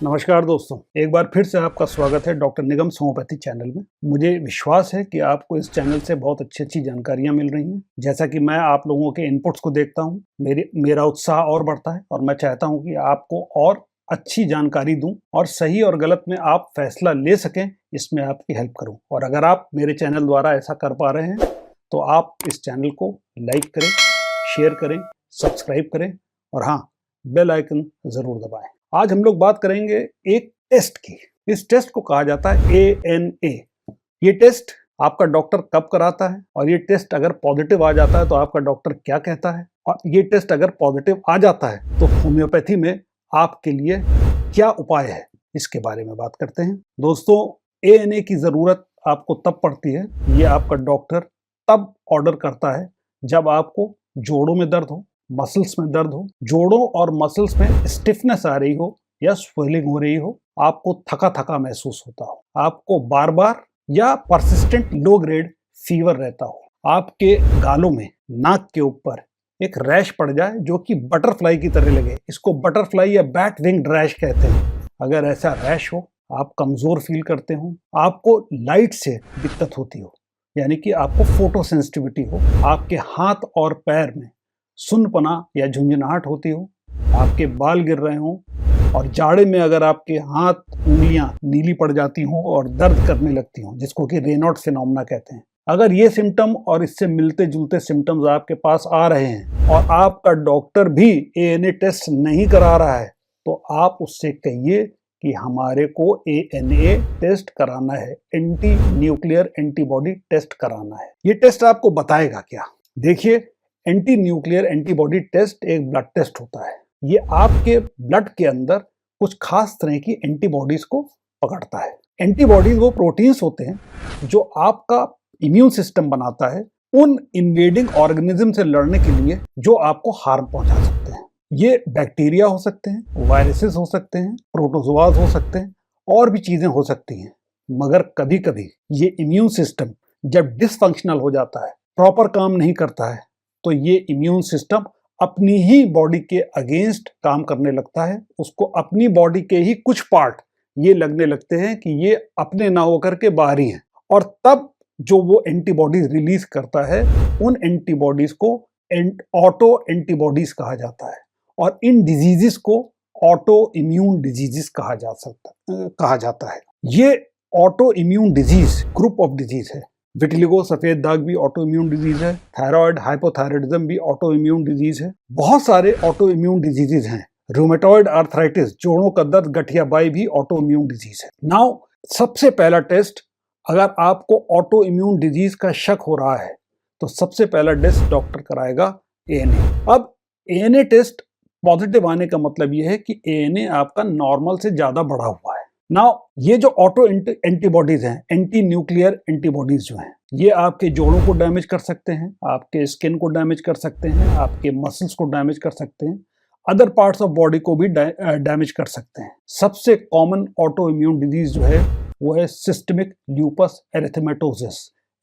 नमस्कार दोस्तों, एक बार फिर से आपका स्वागत है डॉक्टर निगम्स होम्योपैथी चैनल में। मुझे विश्वास है कि आपको इस चैनल से बहुत अच्छी जानकारियां मिल रही हैं। जैसा कि मैं आप लोगों के इनपुट्स को देखता हूं, मेरा उत्साह और बढ़ता है और मैं चाहता हूं कि आपको और अच्छी जानकारी दूं और सही और गलत में आप फैसला ले सकें, इसमें आपकी हेल्प करूं। और अगर आप मेरे चैनल द्वारा ऐसा कर पा रहे हैं तो आप इस चैनल को लाइक करें, शेयर करें, सब्सक्राइब करें और हाँ, बेल आइकन ज़रूर दबाएं। आज हम लोग बात करेंगे एक टेस्ट की। इस टेस्ट को कहा जाता है ANA। ये टेस्ट आपका डॉक्टर कब कराता है और ये टेस्ट अगर पॉजिटिव आ जाता है तो आपका डॉक्टर क्या कहता है, और ये टेस्ट अगर पॉजिटिव आ जाता है तो होम्योपैथी में आपके लिए क्या उपाय है, इसके बारे में बात करते हैं। दोस्तों, ANA की ज़रूरत आपको तब पड़ती है, ये आपका डॉक्टर तब ऑर्डर करता है जब आपको जोड़ों में दर्द हो, मसल्स में दर्द हो, जोड़ों और मसल्स में स्टिफनेस आ रही हो या स्वेलिंग हो रही हो, आपको थका थका महसूस होता हो, आपको बार बार या परसिस्टेंट लो ग्रेड फीवर रहता हो, आपके गालों में, नाक के ऊपर एक रैश पड़ जाए जो कि बटरफ्लाई की तरह लगे, इसको बटरफ्लाई या बैट विंग्ड रैश कहते हैं। अगर ऐसा रैश हो, आप कमजोर फील करते हो, आपको लाइट से दिक्कत होती हो, यानी कि आपको फोटो सेंसिटिविटी हो, आपके हाथ और पैर में सुन्नपना या झुंझुनाहट होती हो, आपके बाल गिर रहे हो और जाड़े में अगर आपके हाथ उंगलियां नीली पड़ जाती हों और दर्द करने लगती हों, जिसको कि रेनॉल्ड फिनोमेना कहते हैं। अगर ये सिम्टम और इससे मिलते जुलते सिम्टम्स आपके पास आ रहे हैं और आपका डॉक्टर भी ANA टेस्ट नहीं करा रहा है तो आप उससे कहिए कि हमारे को ANA टेस्ट कराना है, एंटी न्यूक्लियर एंटीबॉडी टेस्ट कराना है। ये टेस्ट आपको बताएगा क्या? देखिए, एंटी न्यूक्लियर एंटीबॉडी टेस्ट एक ब्लड टेस्ट होता है। ये आपके ब्लड के अंदर कुछ खास तरह की एंटीबॉडीज को पकड़ता है। एंटीबॉडीज वो प्रोटीन्स होते हैं जो आपका इम्यून सिस्टम बनाता है उन इन्वेडिंग ऑर्गेनिज्म से लड़ने के लिए जो आपको हार्म पहुंचा सकते हैं। ये बैक्टीरिया हो सकते हैं, वायरसेस हो सकते हैं, प्रोटोजोआज हो सकते हैं, और भी चीजें हो सकती हैं। मगर कभी कभी ये इम्यून सिस्टम जब डिसफंक्शनल हो जाता है, प्रॉपर काम नहीं करता है, तो ये इम्यून सिस्टम अपनी ही बॉडी के अगेंस्ट काम करने लगता है। उसको अपनी बॉडी के ही कुछ पार्ट ये लगने लगते हैं कि ये अपने ना होकर के बाहरी हैं, और तब जो वो एंटीबॉडीज रिलीज करता है, उन एंटीबॉडीज को ऑटो एंटीबॉडीज कहा जाता है। और इन डिजीजेस को ऑटो इम्यून डिजीजेस कहा जाता है। ये auto immune disease group of disease है। विटिलिगो सफेद दाग भी ऑटो इम्यून डिजीज है। थायराइड हाइपोथायराइडिज्म भी ऑटो इम्यून डिजीज है। बहुत सारे ऑटो इम्यून डिजीजेज हैं। रूमेटॉइड आर्थराइटिस, जोड़ों का दर्द, गठियाबाई भी ऑटो इम्यून डिजीज है। नाउ, सबसे पहला टेस्ट, अगर आपको ऑटो इम्यून डिजीज का शक हो रहा है तो सबसे पहला टेस्ट डॉक्टर कराएगा ANA। अब ANA टेस्ट पॉजिटिव आने का मतलब यह है कि ANA आपका नॉर्मल से ज्यादा बढ़ा हुआ है। नाउ, ये जो ऑटो एंटीबॉडीज हैं, एंटी न्यूक्लियर एंटीबॉडीज जो हैं, ये आपके जोड़ों को डैमेज कर सकते हैं, आपके स्किन को डैमेज कर सकते हैं, आपके मसल्स को डैमेज कर सकते हैं, अदर पार्ट्स ऑफ बॉडी को भी डैमेज कर सकते हैं। सबसे कॉमन ऑटो इम्यून डिजीज जो है वो है systemic lupus erythematosus,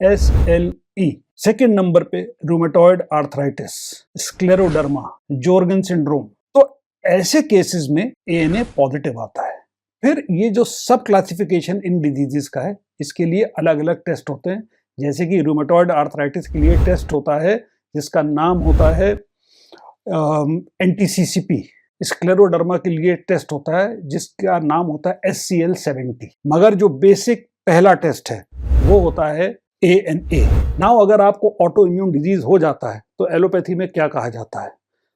SLE। Second number पे rheumatoid arthritis, scleroderma, Sjogren syndrome. तो ऐसे केसेस में ANA पॉजिटिव आता है। फिर ये जो सब क्लासिफिकेशन इन डिजीजेस का है, इसके लिए अलग अलग टेस्ट होते हैं। जैसे कि रूमेटॉइड आर्थराइटिस के लिए टेस्ट होता है जिसका नाम होता है NTCCP। स्क्लेरोडर्मा के लिए टेस्ट होता है जिसका नाम होता है SCL70। मगर जो बेसिक पहला टेस्ट है वो होता है ANA। नाउ, अगर आपको ऑटो इम्यून डिजीज हो जाता है तो एलोपैथी में क्या कहा जाता है?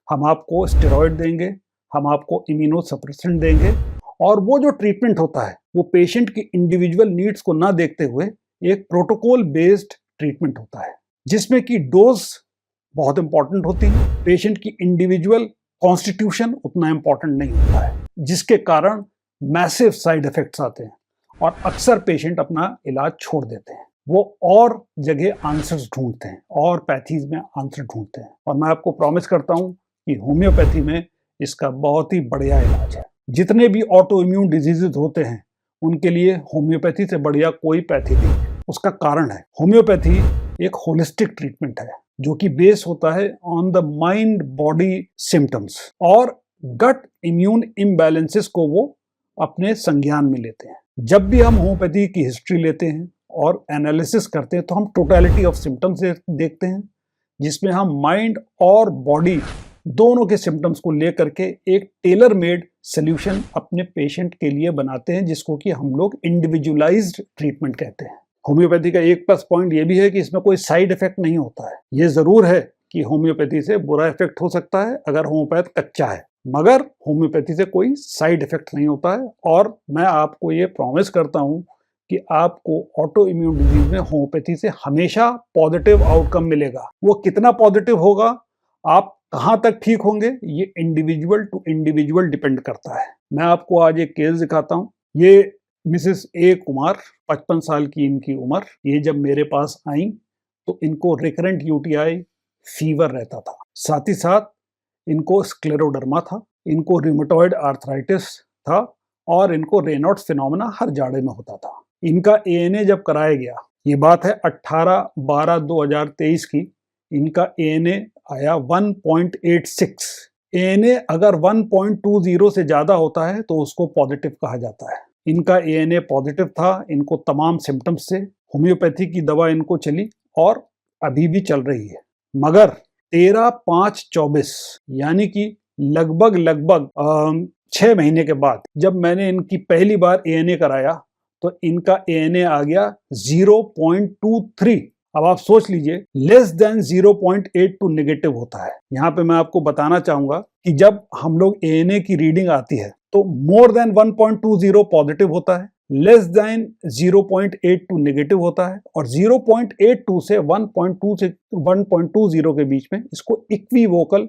हम आपको स्टेरॉइड देंगे, हम आपको इम्यूनो सप्रेसेंट देंगे, और वो जो ट्रीटमेंट होता है वो पेशेंट की इंडिविजुअल नीड्स को ना देखते हुए एक प्रोटोकॉल बेस्ड ट्रीटमेंट होता है, जिसमें कि डोज बहुत इंपॉर्टेंट होती है, पेशेंट की इंडिविजुअल कॉन्स्टिट्यूशन उतना इंपॉर्टेंट नहीं होता है, जिसके कारण मैसिव साइड इफेक्ट्स आते हैं और अक्सर पेशेंट अपना इलाज छोड़ देते हैं। वो और जगह आंसर्स ढूंढते हैं और पैथीज में आंसर ढूंढते हैं। और मैं आपको प्रॉमिस करता हूं कि होम्योपैथी में इसका बहुत ही बढ़िया इलाज है। जितने भी ऑटो इम्यून डिजीजेज होते हैं उनके लिए होम्योपैथी से बढ़िया कोई पैथी नहीं है। उसका कारण है होम्योपैथी एक होलिस्टिक ट्रीटमेंट है। जो कि बेस होता है on the mind body symptoms, और गट इम्यून इम्बैलेंसेस को वो अपने संज्ञान में लेते हैं। जब भी हम होम्योपैथी की हिस्ट्री लेते हैं और एनालिसिस करते हैं तो हम टोटलिटी ऑफ सिम्टम्स देखते हैं, जिसमें हम माइंड और बॉडी दोनों के सिम्टम्स को लेकर के एक टेलर मेड सोल्यूशन अपने पेशेंट के लिए बनाते हैं, जिसको कि हम लोग इंडिविजुअलाइज्ड ट्रीटमेंट कहते हैं। होम्योपैथी का एक प्लस पॉइंट ये भी है कि इसमें कोई साइड इफेक्ट नहीं होता है। ये जरूर है कि होम्योपैथी से बुरा इफेक्ट हो सकता है अगर होम्योपैथ कच्चा है, मगर होम्योपैथी से कोई साइड इफेक्ट नहीं होता है। और मैं आपको ये प्रॉमिस करता हूँ कि आपको ऑटो इम्यून डिजीज में होम्योपैथी से हमेशा पॉजिटिव आउटकम मिलेगा। वो कितना पॉजिटिव होगा, आप कहाँ तक ठीक होंगे, ये इंडिविजुअल टू इंडिविजुअल डिपेंड करता है। मैं आपको आज एक केस दिखाता हूँ। ये मिसेस ए कुमार, 55 साल की इनकी उम्र। ये जब मेरे पास आई तो इनको रिकरेंट यूटीआई फीवर रहता था, साथ ही साथ इनको स्क्लेरोडर्मा था, इनको रिमेटॉइड आर्थराइटिस था और इनको रेनॉल्ड्स फिनोमेना हर जाड़े में होता था। इनका एएनए जब कराया गया, ये बात है 18/12/2023 की, इनका एएनए आया 1.86। एएनए अगर 1.20 से ज्यादा होता है तो उसको पॉजिटिव कहा जाता है। इनका एएनए पॉजिटिव था, इनको तमाम सिम्टम्स से होम्योपैथी की दवा इनको चली और अभी भी चल रही है। मगर 13/5/24 यानी कि लगभग 6 महीने के बाद जब मैंने इनकी पहली बार एएनए कराया तो इनका एएनए आ गया 0.23। अब आप सोच लीजिए, लेस देन 0.82 नेगेटिव होता है। यहाँ पे मैं आपको बताना चाहूंगा कि जब हम लोग एएनए की रीडिंग आती है तो मोर देन 1.20 पॉजिटिव होता है, लेस देन 0.82 नेगेटिव होता है, और 0.82 से 1.20 के बीच में इसको इक्विवोकल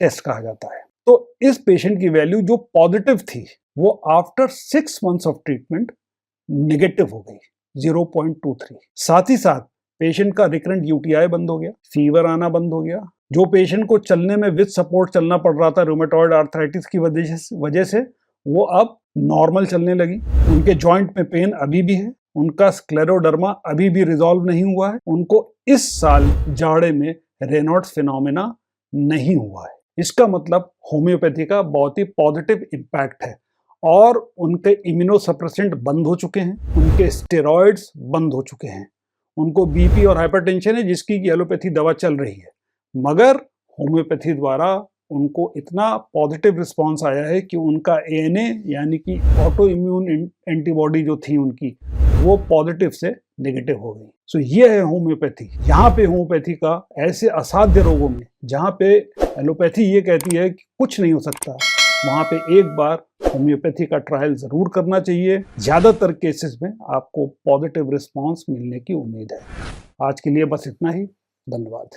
टेस्ट कहा जाता है। तो इस पेशेंट की वैल्यू जो पॉजिटिव थी वो after 6 months of treatment negative हो गई 0.23। साथ ही साथ पेशेंट का रिकरेंट यूटीआई बंद हो गया, फीवर आना बंद हो गया। जो पेशेंट को चलने में विद सपोर्ट चलना पड़ रहा था रूमेटॉइड आर्थराइटिस की वजह से, वो अब नॉर्मल चलने लगी। उनके जॉइंट में पेन अभी भी है, उनका स्क्लेरोडर्मा अभी भी रिजॉल्व नहीं हुआ है, उनको इस साल जाड़े में रेनॉल्ड्स फिनोमेना नहीं हुआ है। इसका मतलब होम्योपैथी का बहुत ही पॉजिटिव इम्पैक्ट है, और उनके इम्यूनोसप्रेसेंट बंद हो चुके हैं, उनके स्टेरॉइड्स बंद हो चुके हैं, उनको बीपी और हाइपरटेंशन है जिसकी कि एलोपैथी दवा चल रही है, मगर होम्योपैथी द्वारा उनको इतना पॉजिटिव रिस्पांस आया है कि उनका एएनए यानी कि ऑटो इम्यून एंटीबॉडी जो थी उनकी, वो पॉजिटिव से नेगेटिव हो गई। सो ये है होम्योपैथी। यहाँ पे होम्योपैथी का ऐसे असाध्य रोगों में जहाँ पे एलोपैथी ये कहती है कि कुछ नहीं हो सकता, वहाँ पे एक बार होम्योपैथी का ट्रायल जरूर करना चाहिए। ज्यादातर केसेस में आपको पॉजिटिव रिस्पांस मिलने की उम्मीद है। आज के लिए बस इतना ही। धन्यवाद।